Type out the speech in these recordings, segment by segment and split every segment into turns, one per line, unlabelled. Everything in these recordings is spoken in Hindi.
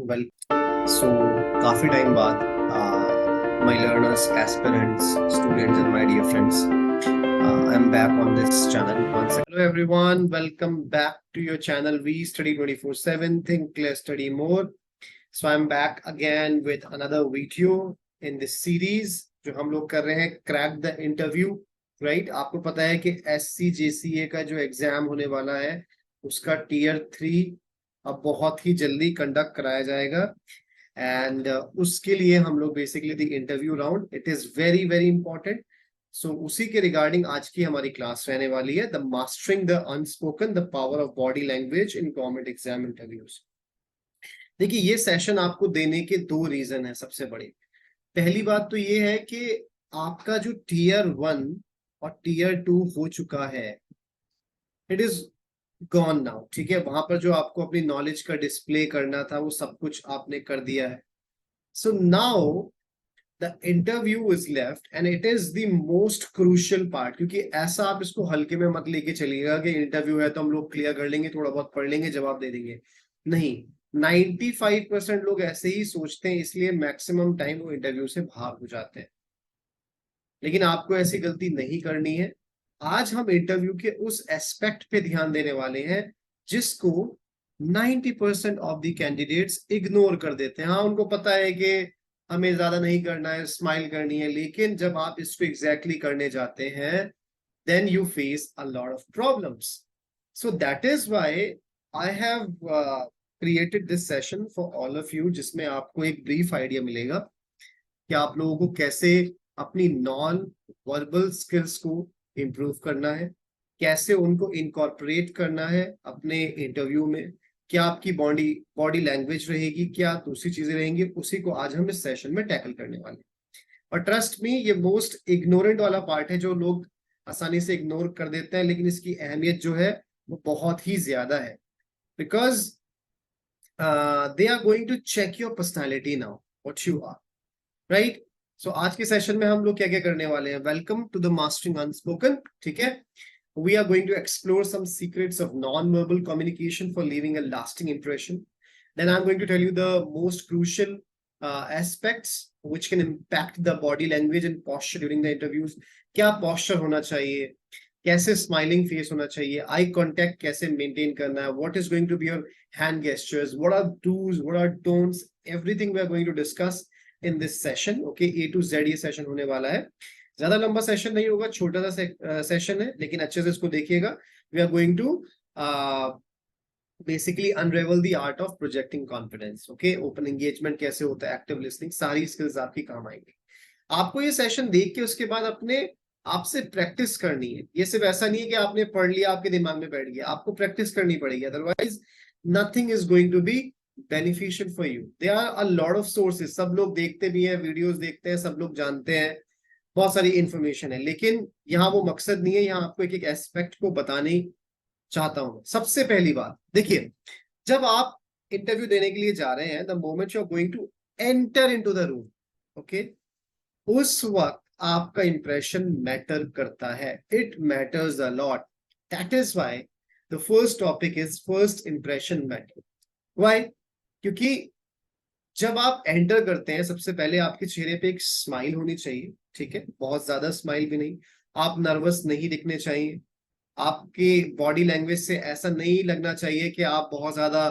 वेल सो काफी टाइम बाद my learners, aspirants, students, and my dear friends, I'm back on this channel once again. Hello everyone, welcome back to your channel. We study 24/7. Think less, study more. So I'm back again with another video in this series जो हम लोग कर रहे हैं क्रैक द इंटरव्यू. राइट, आपको पता है कि SCJCA का जो एग्जाम होने वाला है उसका टीयर 3 अब बहुत ही जल्दी कंडक्ट कराया जाएगा. एंड उसके लिए हम लोग basically the interview round, it is very very important. So उसी के रिगार्डिंग आज की हमारी क्लास रहने वाली है, the mastering the unspoken, the power of body language in government exam interviews. देखिए, ये सेशन आपको देने के दो रीजन है सबसे बड़े. पहली बात तो ये है कि आपका जो टीयर 1 और टीयर 2 हो चुका है, इट इज गॉन नाउ. ठीक है, वहां पर जो आपको अपनी नॉलेज का डिस्प्ले करना था वो सब कुछ आपने कर दिया है. So now the interview is left and it is the most crucial part. क्योंकि ऐसा आप इसको हल्के में मत लेके चलिएगा कि इंटरव्यू है तो हम लोग क्लियर कर लेंगे, थोड़ा बहुत पढ़ लेंगे, जवाब दे देंगे. नहीं, 95% लोग ऐसे ही सोचते हैं, इसलिए मैक्सिमम टाइम वो इंटरव्यू से भाग हो जाते हैं. लेकिन आपको ऐसी गलती नहीं करनी है. आज हम इंटरव्यू के उस एस्पेक्ट पे ध्यान देने वाले हैं जिसको 90% ऑफ द कैंडिडेट्स इग्नोर कर देते हैं. हाँ, उनको पता है कि हमें ज्यादा नहीं करना है, स्माइल करनी है, लेकिन जब आप इसको एग्जैक्टली करने जाते हैं then you face a lot of problems. So that is why I have created this session for all of you, जिसमें आपको एक ब्रीफ आइडिया मिलेगा कि आप लोगों को कैसे अपनी नॉन वर्बल स्किल्स को इम्प्रूव करना है, कैसे उनको इनकॉर्पोरेट करना है अपने इंटरव्यू में, क्या आपकी बॉडी लैंग्वेज रहेगी, क्या दूसरी चीजें रहेंगी. उसी को आज हम इस सेशन में टैकल करने वाले हैं. और ट्रस्ट मी, ये मोस्ट इग्नोरेंट वाला पार्ट है जो लोग आसानी से इग्नोर कर देते हैं, लेकिन इसकी अहमियत जो है वो बहुत ही ज्यादा है. Because they are going to check your personality now, what you are. Right. So आज के सेशन में हम लोग क्या क्या करने वाले हैं. Welcome to the mastering unspoken. ठीक है, we are going to explore some secrets of non-verbal communication for leaving a lasting impression. Then I'm going to tell you the most crucial aspects which can impact the body language and posture during the interviews. क्या posture होना चाहिए, कैसे smiling face होना चाहिए, eye contact कैसे maintain करना है, what is going to be your hand gestures, what are do's, what are don'ts, everything we are going to discuss in this session. Okay, A to Z ये session होने वाला है. ज्यादा लंबा सेशन नहीं होगा, छोटा सा सेशन है, लेकिन अच्छे से इसको देखिएगा. We are going to basically unravel the art of projecting confidence. Okay, open engagement कैसे होता है, एक्टिव लिसनिंग, सारी स्किल्स आपकी काम आएंगी. आपको ये सेशन देख के उसके बाद अपने आपसे प्रैक्टिस करनी है. ये सिर्फ ऐसा नहीं है कि आपने पढ़ लिया आपके दिमाग में बैठ गया, आपको प्रैक्टिस करनी पड़ेगी, otherwise nothing is going to be beneficial for you. There are a lot of sources, सब लोग देखते भी हैं, वीडियोस देखते हैं, सब लोग जानते हैं, बहुत सारी इंफॉर्मेशन है, लेकिन यहाँ वो मकसद नहीं है. यहाँ आपको एक एक एस्पेक्ट को बताने चाहता हूं. सबसे पहली बात देखिए, जब आप इंटरव्यू देने के लिए जा रहे हैं, the moment you are going to enter into the room, okay, उस वक्त आपका इंप्रेशन मैटर करता है. It matters a lot. That is why the first topic is first impression matter. Why? क्योंकि जब आप एंटर करते हैं, सबसे पहले आपके चेहरे पे एक स्माइल होनी चाहिए. ठीक है, बहुत ज्यादा स्माइल भी नहीं, आप नर्वस नहीं दिखने चाहिए, आपके बॉडी लैंग्वेज से ऐसा नहीं लगना चाहिए कि आप बहुत ज्यादा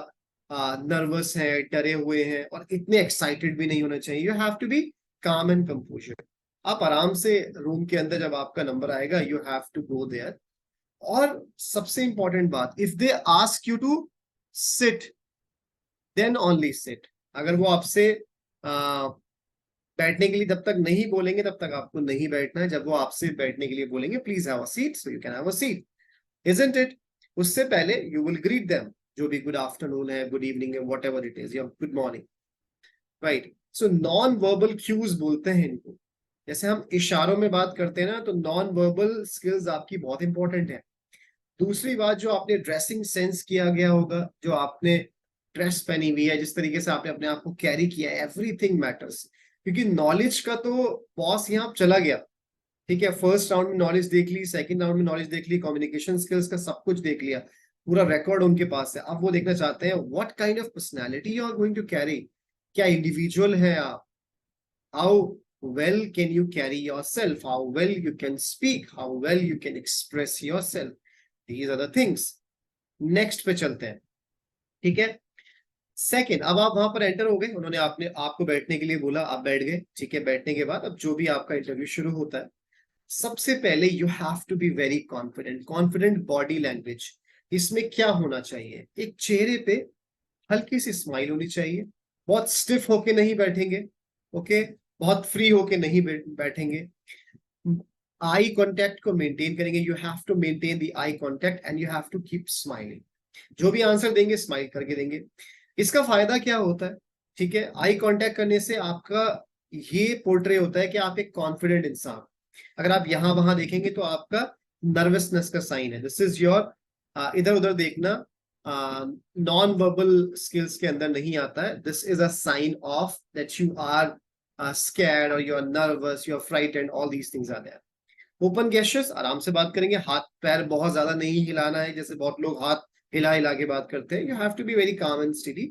नर्वस हैं, डरे हुए हैं, और इतने एक्साइटेड भी नहीं होना चाहिए. यू हैव टू बी काम एंड कंपोजर. आप आराम से रूम के अंदर जब आपका नंबर आएगा, you have to go there. और सबसे इंपॉर्टेंट बात, if they ask you to sit then only sit. अगर वो आपसे बैठने के लिए तब तक नहीं बोलेंगे, तब तक आपको नहीं बैठना है. जब वो आपसे बैठने के लिए बोलेंगे, please have a seat, so you can have a seat, isn't it. उससे पहले यू विल ग्रीट देम, जो भी गुड आफ्टरनून है, गुड इवनिंग है, व्हाट एवर इट इज, या good morning. Right. So non verbal cues बोलते हैं इनको. जैसे हम इशारों में बात करते हैं ना, तो नॉन वर्बल स्किल्स आपकी बहुत इंपॉर्टेंट है. दूसरी बात, जो आपने ड्रेसिंग सेंस किया गया होगा, जो आपने ड्रेस पहनी हुई है, जिस तरीके से आपने अपने आप को कैरी किया है, एवरीथिंग मैटर्स. क्योंकि नॉलेज का तो बॉस यहाँ चला गया. ठीक है, फर्स्ट राउंड में नॉलेज देख ली, सेकंड राउंड में नॉलेज देख ली, कम्युनिकेशन स्किल्स का सब कुछ देख लिया. पूरा रिकॉर्ड उनके पास है, आप वो देखना चाहते हैं what kind of personality you are going to carry, क्या इंडिविजुअल है आप, how well can you carry yourself, how well you can speak, how well you can express yourself, these are the things. Next पे चलते हैं, ठीक है। सेकंड, अब आप वहां पर एंटर हो गए, उन्होंने आपको बैठने के लिए बोला, आप बैठ गए, ठीक है। बैठने के बाद अब जो भी आपका इंटरव्यू शुरू होता है, सबसे पहले you have to be very confident. Confident body language, इसमें क्या होना चाहिए, एक चेहरे पे हल्की सी स्माइल होनी चाहिए, बहुत स्टिफ होके नहीं बैठेंगे, ओके, बहुत फ्री होके नहीं बैठेंगे। आई कांटेक्ट को मेंटेन करेंगे, you have to maintain the eye contact and you have to keep smiling. जो भी आंसर देंगे स्माइल करके देंगे। इसका फायदा क्या होता है, ठीक है, आई कांटेक्ट करने से आपका ये पोर्ट्रे होता है कि आप एक कॉन्फिडेंट इंसान। अगर आप यहां वहां देखेंगे तो आपका नर्वसनेस का साइन है, दिस इज योर, इधर उधर देखना नॉन वर्बल स्किल्स के अंदर नहीं आता है, this is a sign of that you are scared or you're nervous, you're frightened, all these things are there. Open gestures, आराम से बात करेंगे, हाथ पैर बहुत ज्यादा नहीं हिलाना है, जैसे बहुत लोग हाथ हिला हिला के बात करते हैं। You have to be very calm and steady,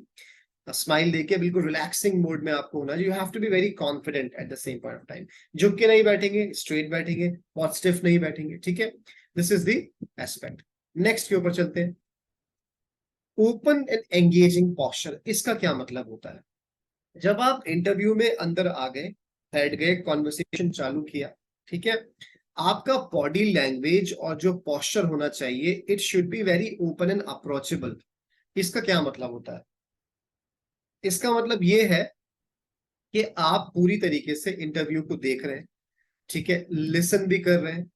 smile देके बिल्कुल रिलैक्सिंग मोड में आपको होना है। You have to be very confident at the same point of time, झुक के नहीं बैठेंगे, स्ट्रेट बैठेंगे, बहुत स्टिफ नहीं बैठेंगे, ठीक है। This is the aspect. Next के ऊपर चलते हैं, ओपन एंड एंगेजिंग पॉस्चर। इसका क्या मतलब होता है, जब आप इंटरव्यू में अंदर आ गए, बैठ गए, कॉन्वर्सेशन चालू किया, ठीक है, आपका बॉडी लैंग्वेज और जो पॉस्चर होना चाहिए, it should be very open and approachable. इसका क्या मतलब होता है, इसका मतलब ये है कि आप पूरी तरीके से इंटरव्यू को देख रहे हैं, ठीक है, लिसन भी कर रहे हैं,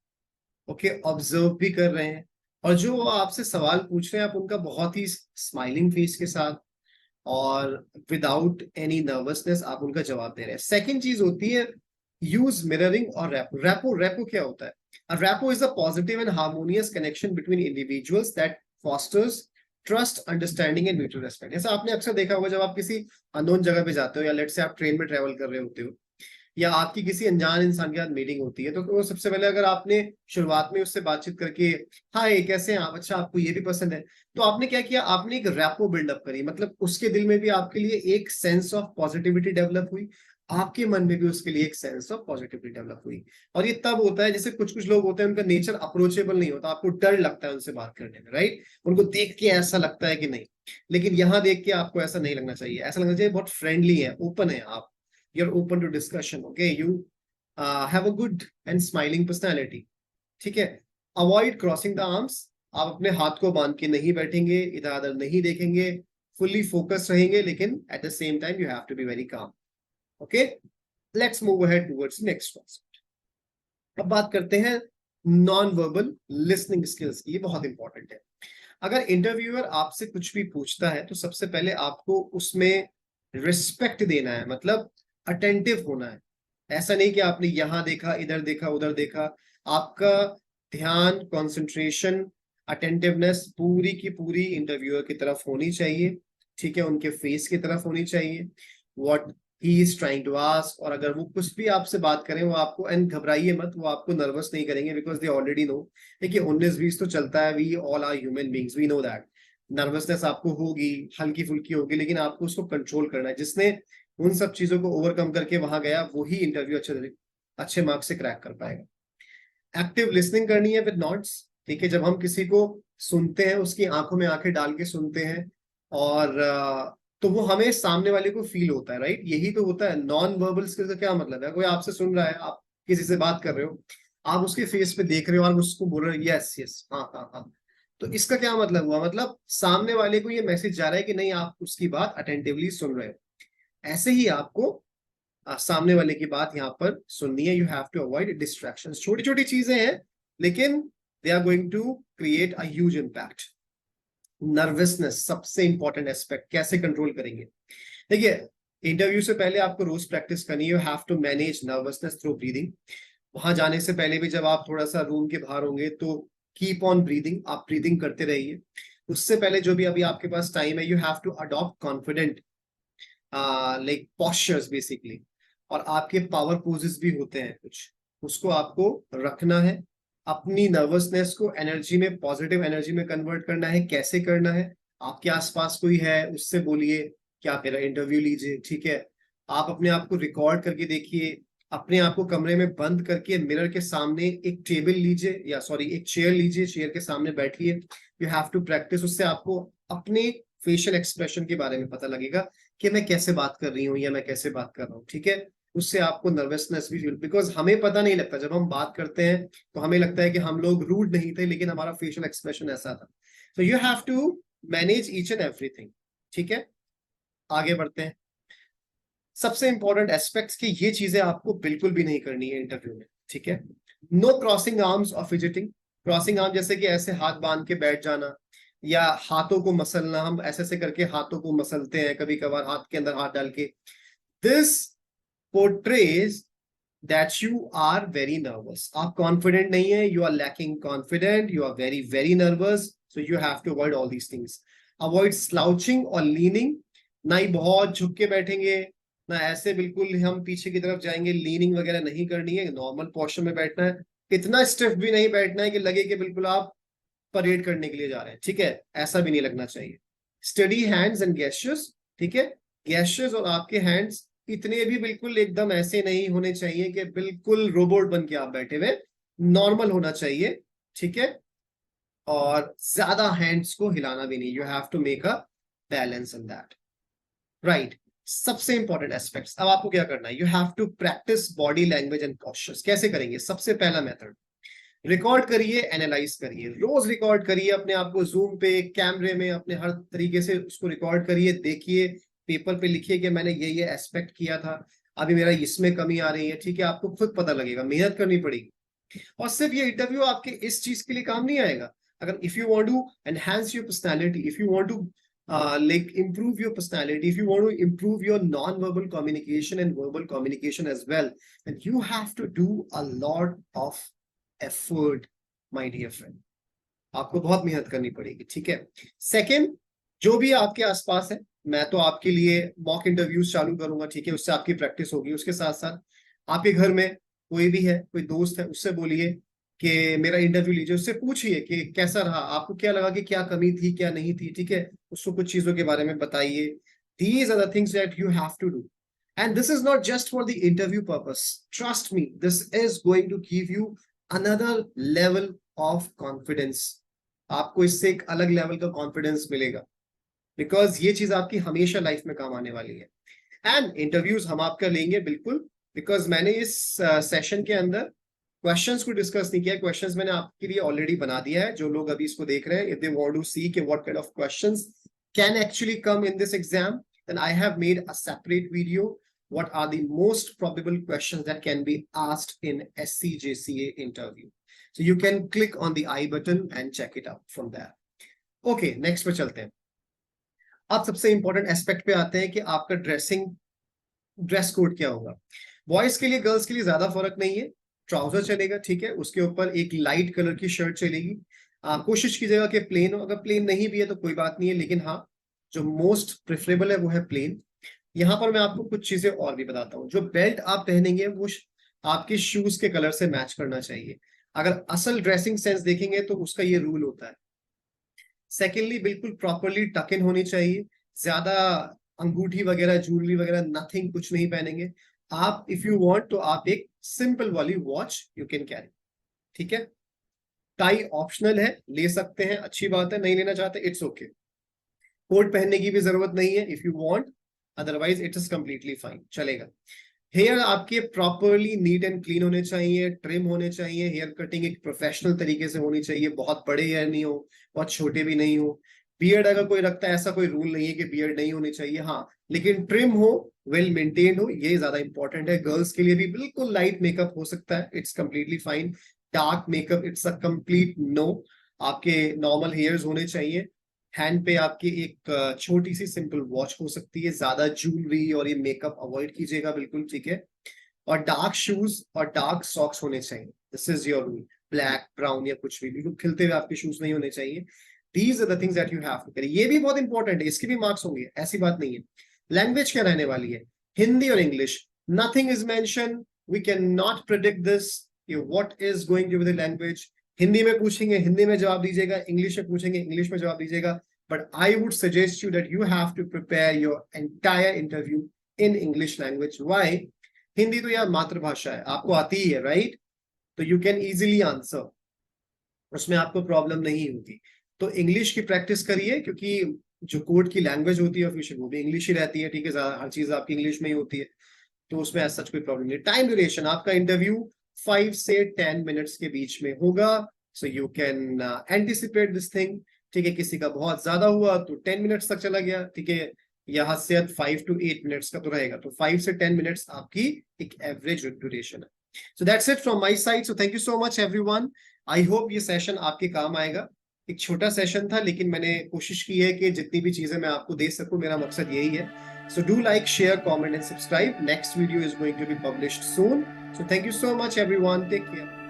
ओके, ऑब्जर्व भी कर रहे हैं, और जो वो आपसे सवाल पूछ रहे हैं आप उनका बहुत ही स्माइलिंग फेस के साथ और विदाउट एनी नर्वसनेस आप उनका जवाब दे रहे हैं। सेकंड चीज होती है यूज मिररिंग और रैपो। रैपो क्या होता है, rapport is a positive and harmonious connection between individuals that fosters trust, understanding and mutual respect. जैसा आपने अक्सर देखा होगा, जब आप किसी अननोन जगह पे जाते हो, या लेट से आप ट्रेन में ट्रेवल कर रहे होते हो, या आपकी किसी अनजान इंसान के साथ मीटिंग होती है, तो वो सबसे पहले अगर आपने शुरुआत में उससे बातचीत करके हाय कैसे हैं आप, अच्छा आपको ये भी पसंद है, तो आपने क्या किया, आपने एक रैपो बिल्डअप करी, मतलब उसके दिल में भी आपके लिए एक सेंस ऑफ पॉजिटिविटी डेवलप हुई, आपके मन में भी उसके लिए एक सेंस ऑफ पॉजिटिविटी डेवलप हुई। और ये तब होता है, जैसे कुछ कुछ लोग होते हैं उनका नेचर अप्रोचेबल नहीं होता, आपको डर लगता है उनसे बात करने में, राइट, उनको देख के ऐसा लगता है कि नहीं, लेकिन यहां देख के आपको ऐसा नहीं लगना चाहिए, ऐसा लगना चाहिए बहुत फ्रेंडली है, ओपन है आप, you're open to discussion, okay, you have a good and smiling personality, ठीक है। avoid crossing the arms, आप अपने हाथ को बांध के नहीं बैठेंगे, इधर उधर नहीं देखेंगे, fully focus रहेंगे, लेकिन at the same time you have to be very calm, okay। let's move ahead towards next concept। अब बात करते हैं नॉन वर्बल लिसनिंग स्किल्स की, ये बहुत इंपॉर्टेंट है। अगर इंटरव्यूअर आपसे कुछ भी पूछता है तो सबसे पहले आपको उसमें रिस्पेक्ट देना है, मतलब अटेंटिव होना है। ऐसा नहीं कि आपने यहां देखा, इधर देखा, उधर देखा, आपका ध्यान, कंसंट्रेशन, अटेंटिवनेस पूरी की पूरी इंटरव्यूअर की तरफ होनी चाहिए, ठीक है, उनके फेस की तरफ होनी चाहिए, what he is trying to ask. और अगर वो कुछ भी आपसे बात करें, वो आपको, एंड घबराइए मत, वो आपको नर्वस नहीं करेंगे, बिकॉज दे ऑलरेडी नो। देखिए 19-20 तो चलता है, we all are human beings, we know that nervousness आपको होगी, हल्की फुल्की होगी, लेकिन आपको उसको कंट्रोल करना है। जिसने उन सब चीजों को ओवरकम करके वहां गया, वो ही इंटरव्यू अच्छे मार्क्स से क्रैक कर पाएगा। एक्टिव लिसनिंग करनी है विद नॉट्स, ठीक है, जब हम किसी को सुनते हैं, उसकी आंखों में आंखें डाल के सुनते हैं, और तो वो हमें सामने वाले को फील होता है, राइट, यही तो होता है। नॉन वर्बल स्किल्स का क्या मतलब है, कोई आपसे सुन रहा है, आप किसी से बात कर रहे हो, आप उसके फेस पे देख रहे हो और उसको बोल रहे हो यस यस, हाँ हाँ हाँ, तो इसका क्या मतलब हुआ, मतलब सामने वाले को ये मैसेज जा रहा है कि नहीं, आप उसकी बात अटेंटिवली सुन रहे हो। ऐसे ही आपको सामने वाले की बात यहाँ पर सुननी है। You have to avoid distractions. छोटी छोटी चीजें हैं, लेकिन they are going to create a huge impact. Nervousness सबसे इंपॉर्टेंट एस्पेक्ट, कैसे कंट्रोल करेंगे। देखिए इंटरव्यू से पहले आपको रोज प्रैक्टिस करनी है, you have to manage nervousness through breathing. वहां जाने से पहले भी जब आप थोड़ा सा रूम के बाहर होंगे तो कीप ऑन ब्रीदिंग, आप ब्रीदिंग करते रहिए। उससे पहले जो भी अभी आपके पास टाइम है, you have to adopt confident like postures basically, और आपके पावर पोजेस भी होते हैं कुछ, उसको आपको रखना है, अपनी नर्वसनेस को एनर्जी में, पॉजिटिव एनर्जी में कन्वर्ट करना है। कैसे करना है? आपके आसपास कोई है उससे बोलिए कि आप मेरा इंटरव्यू लीजिए, ठीक है। आप अपने आप को रिकॉर्ड करके देखिए, अपने आप को कमरे में बंद करके मिरर के सामने एक टेबल लीजिए, या सॉरी एक चेयर लीजिए, चेयर के सामने बैठिए। You have to practice. उससे आपको अपने फेशियल एक्सप्रेशन के बारे में पता लगेगा कि मैं कैसे बात कर रही हूँ या मैं कैसे बात कर रहा हूँ, ठीक है। उससे आपको नर्वसनेस भी फील, बिकॉज हमें पता नहीं लगता, जब हम बात करते हैं तो हमें लगता है कि हम लोग रूड नहीं थे, लेकिन हमारा फेशियल एक्सप्रेशन ऐसा था। तो you have to manage each and everything, ठीक है। आगे बढ़ते हैं। सबसे इंपॉर्टेंट एस्पेक्ट्स की ये चीजें आपको बिल्कुल भी नहीं करनी है इंटरव्यू में, ठीक है। नो क्रॉसिंग आर्म्स और फिजिटिंग। क्रॉसिंग आर्म जैसे कि ऐसे हाथ बांध के बैठ जाना, या हाथों को मसलना। हम ऐसे ऐसे करके हाथों को मसलते हैं कभी कभार, हाथ के अंदर हाथ डाल के। This portrays that you are very nervous. आप confident नहीं है, you are lacking confident, you are very very nervous, so you have to avoid all these things. Avoid slouching or leaning. ना ही बहुत झुक के बैठेंगे, ना ऐसे बिल्कुल हम पीछे की तरफ जाएंगे। लीनिंग वगैरह नहीं करनी है, नॉर्मल पोस्चर में बैठना है। इतना स्टिफ भी नहीं बैठना है कि लगे कि बिल्कुल आप परेड करने के लिए जा रहे हैं, ठीक है, ऐसा भी नहीं लगना चाहिए। स्टडी हैंड्स एंड गेस्चर्स, ठीक है। गेस्चर्स और आपके हैंड्स इतने भी बिल्कुल एकदम ऐसे नहीं होने चाहिए कि बिल्कुल रोबोट बन के आप बैठे हुए, नॉर्मल होना चाहिए, ठीक है। और ज्यादा हैंड्स को हिलाना भी नहीं। You have to make a balance in that, right. सबसे इंपॉर्टेंट एस्पेक्ट्स। अब आपको क्या करना है? You have to practice body language and postures. कैसे करेंगे? सबसे पहला मेथड, रिकॉर्ड करिए, एनालाइज करिए। रोज रिकॉर्ड करिए अपने आप को, जूम पे, कैमरे में, अपने हर तरीके से उसको रिकॉर्ड करिए। देखिए, पेपर पे लिखिए कि मैंने ये एस्पेक्ट किया था, अभी मेरा इसमें कमी आ रही है, ठीक है। आपको खुद पता लगेगा, मेहनत करनी पड़ेगी। और सिर्फ ये इंटरव्यू आपके इस चीज के लिए काम नहीं आएगा। अगर if you want to enhance your personality, if you want to like improve your personality, if you want to improve your non-verbal communication and verbal communication as well, then you have to do a lot of effort, my dear friend. आपको बहुत मेहनत करनी पड़ेगी, ठीक है। सेकंड, जो भी आपके आसपास है, मैं तो आपके लिए मॉक इंटरव्यूज चालू करूंगा, ठीक है। उससे आपकी प्रैक्टिस होगी। उसके साथ साथ आपके घर में कोई भी है, कोई दोस्त है, उससे बोलिए कि मेरा इंटरव्यू लीजिए। उससे पूछिए कि कैसा रहा, आपको क्या लगा, कि क्या कमी थी, क्या नहीं थी, ठीक है। उसको कुछ चीजों के बारे में बताइए। These are the things that you have to do, and this is not just for the interview purpose. Trust me, this is going to give you another level of confidence. आपको इससे एक अलग लेवल का कॉन्फिडेंस मिलेगा, बिकॉज ये चीज आपकी हमेशा लाइफ में काम आने वाली है। एंड इंटरव्यूज हम आपका लेंगे बिल्कुल, बिकॉज मैंने इस सेशन के अंदर क्वेश्चंस को डिस्कस नहीं किया। क्वेश्चंस मैंने आपके लिए ऑलरेडी बना दिया है। जो लोग अभी इसको देख रहे हैं, इफ दे वांट टू सी कि what kind of questions can actually come in this exam, then I have made a separate video. What are the most probable questions that can be asked in SCJCA interview? So you can click on the I button and check it out from there. Okay, next पे चलते हैं। अब सबसे इंपॉर्टेंट एस्पेक्ट पे आते हैं कि आपका ड्रेस कोड क्या होगा। बॉयज के लिए, गर्ल्स के लिए ज्यादा फर्क नहीं है। ट्राउजर चलेगा, ठीक है, उसके ऊपर एक लाइट कलर की शर्ट चलेगी। कोशिश कीजिएगा कि प्लेन हो। अगर प्लेन नहीं भी है तो कोई बात नहीं है, लेकिन हाँ, जो मोस्ट प्रेफरेबल है वो है प्लेन। यहाँ पर मैं आपको कुछ चीजें और भी बताता हूँ। जो बेल्ट आप पहनेंगे वो आपके शूज के कलर से मैच करना चाहिए। अगर असल ड्रेसिंग सेंस देखेंगे तो उसका ये रूल होता है। सेकेंडली, बिल्कुल प्रॉपरली टक इन होनी चाहिए। ज्यादा अंगूठी वगैरह, ज्वेलरी वगैरह, नथिंग, कुछ नहीं पहनेंगे आप। इफ यू वांट तो आप एक सिंपल वाली वॉच यू कैन कैरी, ठीक है। टाई ऑप्शनल है, ले सकते हैं, अच्छी बात है। नहीं लेना चाहते, इट्स ओके। कोट पहनने की भी जरूरत नहीं है if you want, otherwise it is completely fine, चलेगा। हेयर आपके प्रॉपरली नीट एंड क्लीन होने चाहिए, ट्रिम होने चाहिए। हेयर कटिंग एक प्रोफेशनल तरीके से होनी चाहिए। बहुत बड़े हेयर नहीं हो, बहुत छोटे भी नहीं हो। बियर्ड अगर कोई रखता है, ऐसा कोई रूल नहीं है कि बियर्ड नहीं होनी चाहिए, हाँ, लेकिन ट्रिम हो, वेल मेंटेन्ड हो, ये ज्यादा इंपॉर्टेंट है। गर्ल्स के लिए भी बिल्कुल लाइट मेकअप हो सकता है, it's completely fine. Dark makeup, it's a complete no. आपके नॉर्मल हेयर्स होने चाहिए। हैंड पे आपकी एक छोटी सी सिंपल वॉच हो सकती है। ज्यादा ज्वेलरी और ये मेकअप अवॉइड कीजिएगा बिल्कुल, ठीक है। और डार्क शूज और डार्क सॉक्स होने चाहिए। This is your rule. Black, brown या कुछ भी, बिल्कुल खिलते हुए आपके शूज नहीं होने चाहिए। These are the things that you have to carry. ये भी बहुत इंपॉर्टेंट है, इसके भी मार्क्स होंगे, ऐसी बात नहीं है। लैंग्वेज क्या रहने वाली है? हिंदी और English. Nothing is mention, we can not predict this, कि what is going to be the language. Hindi में पूछेंगे हिंदी में जवाब दीजिएगा, इंग्लिश में पूछेंगे इंग्लिश में जवाब दीजिएगा, but I would suggest you that you have to prepare your entire interview in English language. Why? Hindi तो यार मातृभाषा है, आपको आती ही है, राइट? तो यू कैन इजीली आंसर, उसमें आपको प्रॉब्लम नहीं होगी। तो इंग्लिश की प्रैक्टिस करिए, क्योंकि जो कोर्ट की लैंग्वेज होती है ऑफिशियल वो भी इंग्लिश ही रहती है, ठीक है, हर चीज आपकी इंग्लिश में ही होती है, तो उसमें ऐसा कोई प्रॉब्लम नहीं। टाइम ड्यूरेशन आपका इंटरव्यू 5 से 10 मिनट्स के बीच में होगा, सो you can anticipate this thing, ठीक है। किसी का बहुत ज्यादा हुआ तो 10 मिनट्स तक चला गया, ठीक है, यहाँ से 5 to 8 मिनट्स का तो रहेगा, तो 5 से 10 मिनट्स आपकी एक एवरेज ड्यूरेशन है। So that's it from my side. So thank you so much everyone. I hope ये सेशन आपके काम आएगा। एक छोटा सेशन था, लेकिन मैंने कोशिश की है कि जितनी भी चीजें मैं आपको दे सकूं, मेरा मकसद यही है। So do like, share, comment and subscribe. Next video is going to be published soon. So thank you so much everyone. Take care.